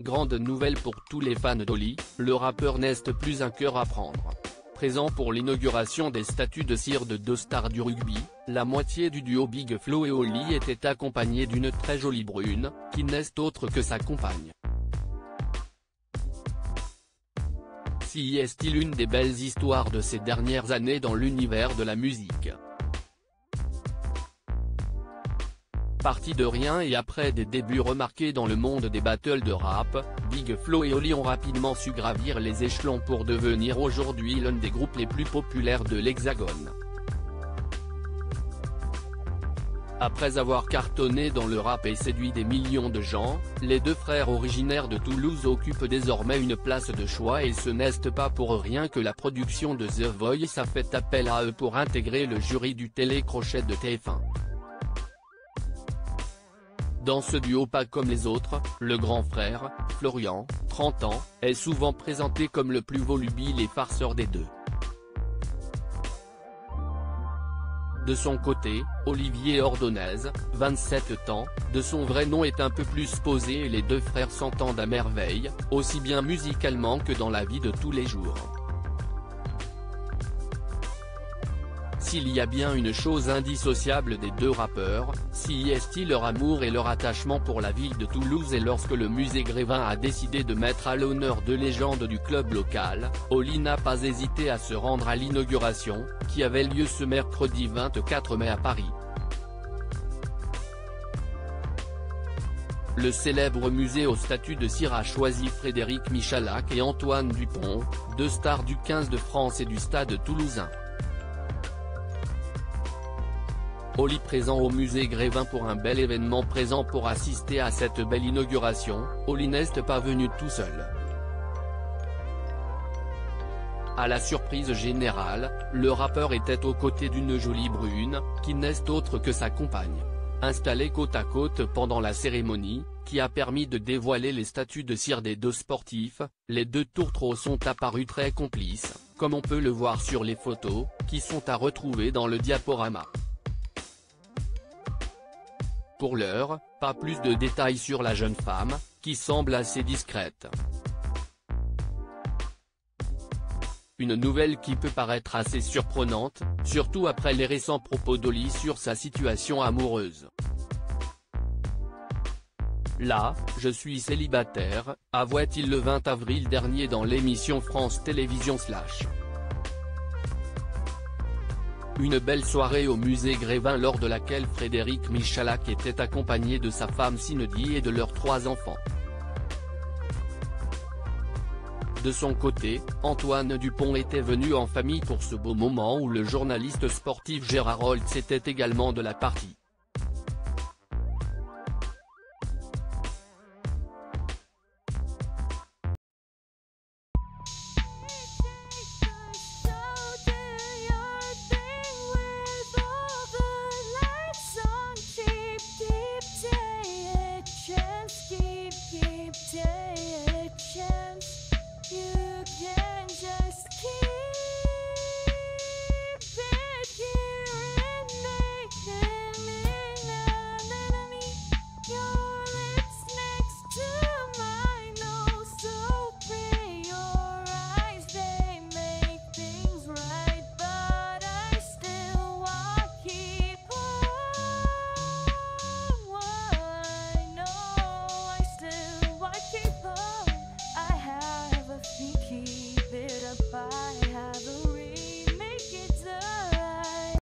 Grande nouvelle pour tous les fans d'Oli, le rappeur n'est plus un cœur à prendre. Présent pour l'inauguration des statues de cire de deux stars du rugby, la moitié du duo Big Flo et Oli était accompagnée d'une très jolie brune, qui n'est autre que sa compagne. Si est-il une des belles histoires de ces dernières années dans l'univers de la musique. Parti de rien et après des débuts remarqués dans le monde des battles de rap, Big Flo et Oli ont rapidement su gravir les échelons pour devenir aujourd'hui l'un des groupes les plus populaires de l'Hexagone. Après avoir cartonné dans le rap et séduit des millions de gens, les deux frères originaires de Toulouse occupent désormais une place de choix et ce n'est pas pour rien que la production de The Voice a fait appel à eux pour intégrer le jury du télécrochet de TF1. Dans ce duo pas comme les autres, le grand frère, Florian, 30 ans, est souvent présenté comme le plus volubile et farceur des deux. De son côté, Olivier Ordonez, 27 ans, de son vrai nom est un peu plus posé et les deux frères s'entendent à merveille, aussi bien musicalement que dans la vie de tous les jours. S'il y a bien une chose indissociable des deux rappeurs, si est-il leur amour et leur attachement pour la ville de Toulouse et lorsque le musée Grévin a décidé de mettre à l'honneur deux légendes du club local, Oli n'a pas hésité à se rendre à l'inauguration, qui avait lieu ce mercredi 24 mai à Paris. Le célèbre musée aux statues de cire a choisi Frédéric Michalak et Antoine Dupont, deux stars du 15 de France et du Stade toulousain. Oli présent au musée Grévin pour un bel événement présent pour assister à cette belle inauguration, Oli n'est pas venu tout seul. À la surprise générale, le rappeur était aux côtés d'une jolie brune, qui n'est autre que sa compagne. Installés côte à côte pendant la cérémonie, qui a permis de dévoiler les statues de cire des deux sportifs, les deux tourtereaux sont apparus très complices, comme on peut le voir sur les photos, qui sont à retrouver dans le diaporama. Pour l'heure, pas plus de détails sur la jeune femme, qui semble assez discrète. Une nouvelle qui peut paraître assez surprenante, surtout après les récents propos d'Oli sur sa situation amoureuse. Là, je suis célibataire, avouait-il le 20 avril dernier dans l'émission France Télévisions /. Une belle soirée au musée Grévin lors de laquelle Frédéric Michalak était accompagné de sa femme Cindy et de leurs 3 enfants. De son côté, Antoine Dupont était venu en famille pour ce beau moment où le journaliste sportif Gérard Holtz était également de la partie.